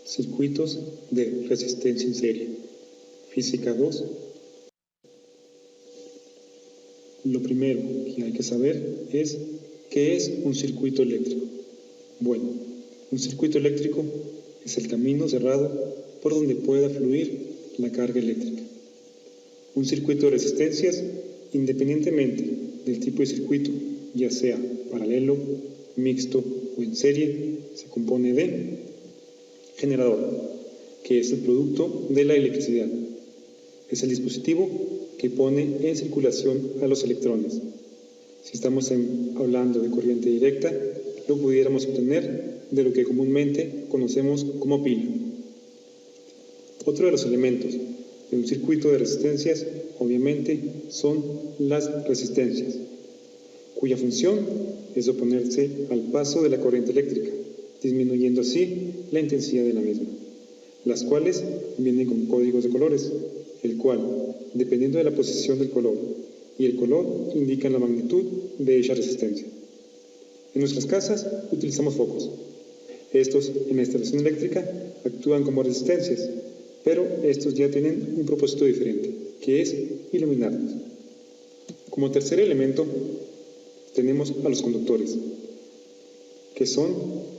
Circuitos de resistencia en serie. Física 2. Lo primero que hay que saber es ¿qué es un circuito eléctrico? Bueno, un circuito eléctrico es el camino cerrado por donde pueda fluir la carga eléctrica. Un circuito de resistencias, independientemente del tipo de circuito, ya sea paralelo, mixto o en serie, se compone de generador, que es el producto de la electricidad. Es el dispositivo que pone en circulación a los electrones. Si estamos hablando de corriente directa, lo pudiéramos obtener de lo que comúnmente conocemos como pila. Otro de los elementos de un circuito de resistencias, obviamente, son las resistencias, cuya función es oponerse al paso de la corriente eléctrica, disminuyendo así la intensidad de la misma, las cuales vienen con códigos de colores, el cual, dependiendo de la posición del color y el color, indican la magnitud de dicha resistencia. En nuestras casas utilizamos focos. Estos, en la instalación eléctrica, actúan como resistencias, pero estos ya tienen un propósito diferente, que es iluminarnos. Como tercer elemento, tenemos a los conductores, que son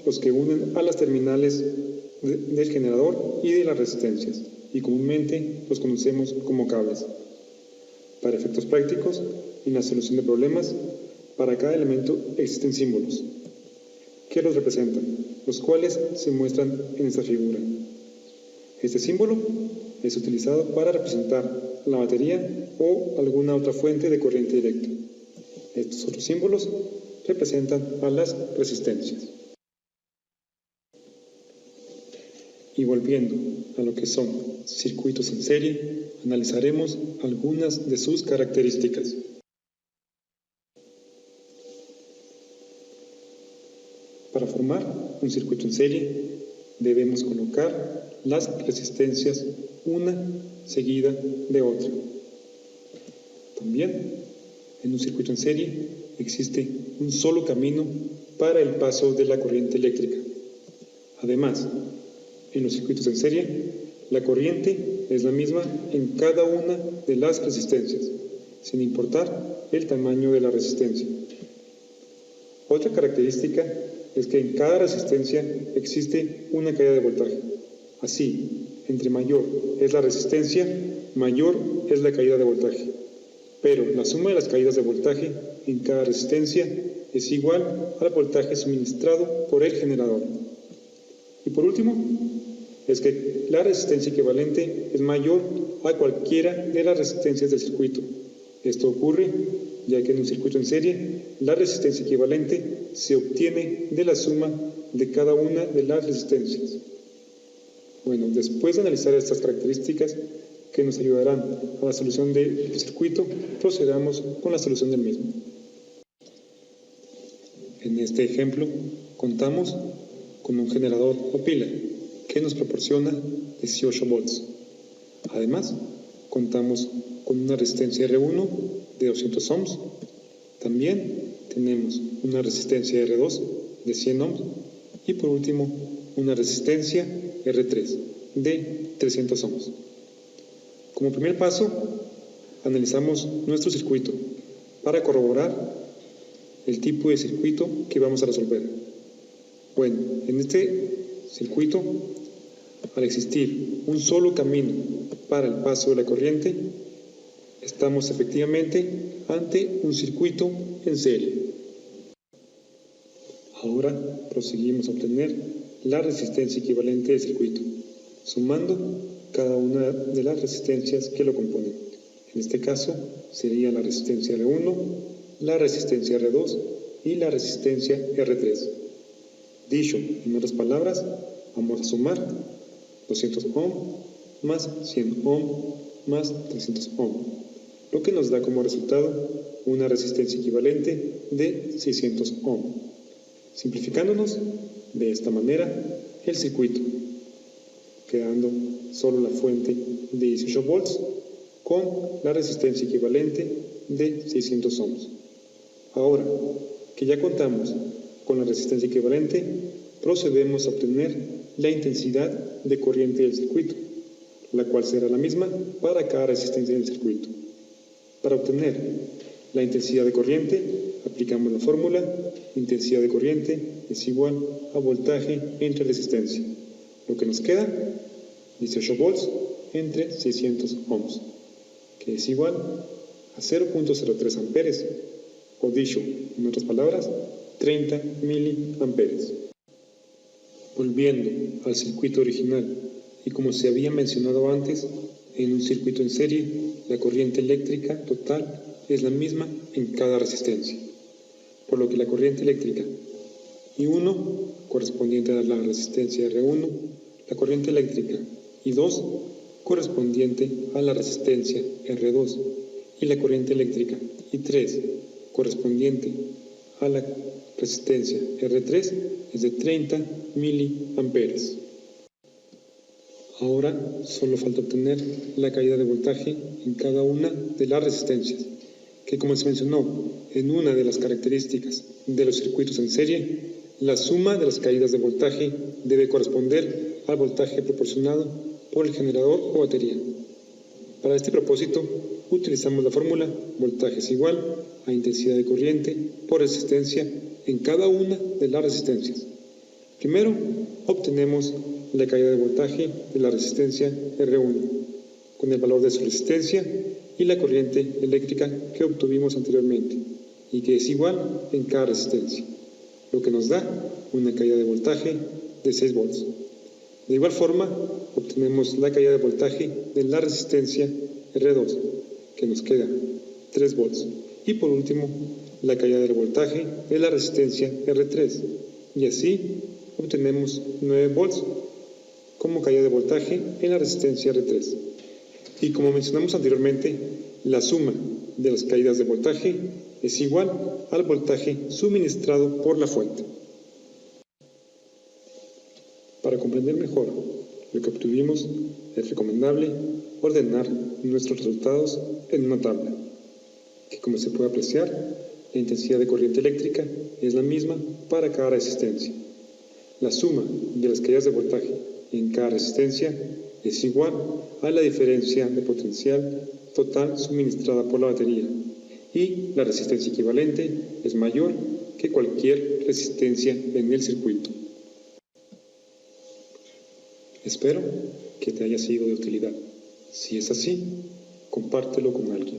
los que unen a las terminales del generador y de las resistencias, y comúnmente los conocemos como cables. Para efectos prácticos, en la solución de problemas, para cada elemento existen símbolos que los representan, los cuales se muestran en esta figura. Este símbolo es utilizado para representar la batería o alguna otra fuente de corriente directa. Estos otros símbolos representan a las resistencias. Y volviendo a lo que son circuitos en serie, analizaremos algunas de sus características. Para formar un circuito en serie, debemos colocar las resistencias una seguida de otra. También, en un circuito en serie, existe un solo camino para el paso de la corriente eléctrica. Además, en los circuitos en serie, la corriente es la misma en cada una de las resistencias, sin importar el tamaño de la resistencia. Otra característica es que en cada resistencia existe una caída de voltaje. Así, entre mayor es la resistencia, mayor es la caída de voltaje. Pero la suma de las caídas de voltaje en cada resistencia es igual al voltaje suministrado por el generador. Y por último, es que la resistencia equivalente es mayor a cualquiera de las resistencias del circuito. Esto ocurre ya que en un circuito en serie, la resistencia equivalente se obtiene de la suma de cada una de las resistencias. Bueno, después de analizar estas características que nos ayudarán a la solución del circuito, procedamos con la solución del mismo. En este ejemplo, contamos con un generador o pila que nos proporciona 18 volts. Además, contamos con una resistencia R1 de 200 ohms. También tenemos una resistencia R2 de 100 ohms. Y por último, una resistencia R3 de 300 ohms. Como primer paso, analizamos nuestro circuito para corroborar el tipo de circuito que vamos a resolver. Bueno, en este circuito, al existir un solo camino para el paso de la corriente, estamos efectivamente ante un circuito en serie. Ahora proseguimos a obtener la resistencia equivalente del circuito, sumando cada una de las resistencias que lo componen. En este caso sería la resistencia R1, la resistencia R2 y la resistencia R3. Dicho en otras palabras, vamos a sumar 200 ohm más 100 ohm más 300 ohm, lo que nos da como resultado una resistencia equivalente de 600 ohm. Simplificándonos de esta manera el circuito, quedando solo la fuente de 18 volts con la resistencia equivalente de 600 ohms. Ahora que ya contamos con la resistencia equivalente, procedemos a obtener la intensidad de corriente del circuito, la cual será la misma para cada resistencia del circuito. Para obtener la intensidad de corriente, aplicamos la fórmula: intensidad de corriente es igual a voltaje entre resistencia. Lo que nos queda, 18 volts entre 600 ohms, que es igual a 0.03 amperes, o dicho en otras palabras, 30 miliamperes. Volviendo al circuito original, y como se había mencionado antes, en un circuito en serie, la corriente eléctrica total es la misma en cada resistencia, por lo que la corriente eléctrica I1 correspondiente a la resistencia R1, la corriente eléctrica I2 correspondiente a la resistencia R2 y la corriente eléctrica I3 correspondiente a la resistencia R3 es de 30 miliamperes. Ahora solo falta obtener la caída de voltaje en cada una de las resistencias, que como se mencionó en una de las características de los circuitos en serie, la suma de las caídas de voltaje debe corresponder al voltaje proporcionado por el generador o batería. Para este propósito, utilizamos la fórmula: voltaje es igual a intensidad de corriente por resistencia en cada una de las resistencias. Primero, obtenemos la caída de voltaje de la resistencia R1, con el valor de su resistencia y la corriente eléctrica que obtuvimos anteriormente, y que es igual en cada resistencia, lo que nos da una caída de voltaje de 6 volts. De igual forma, obtenemos la caída de voltaje de la resistencia R2, que nos queda 3 volts. Y por último, la caída del voltaje de la resistencia R3, y así obtenemos 9 volts como caída de voltaje en la resistencia R3. Y como mencionamos anteriormente, la suma de las caídas de voltaje es igual al voltaje suministrado por la fuente. Para comprender mejor lo que obtuvimos, es recomendable ordenar nuestros resultados en una tabla, que como se puede apreciar, la intensidad de corriente eléctrica es la misma para cada resistencia. La suma de las caídas de voltaje en cada resistencia es igual a la diferencia de potencial total suministrada por la batería, y la resistencia equivalente es mayor que cualquier resistencia en el circuito. Espero que te haya sido de utilidad. Si es así, compártelo con alguien.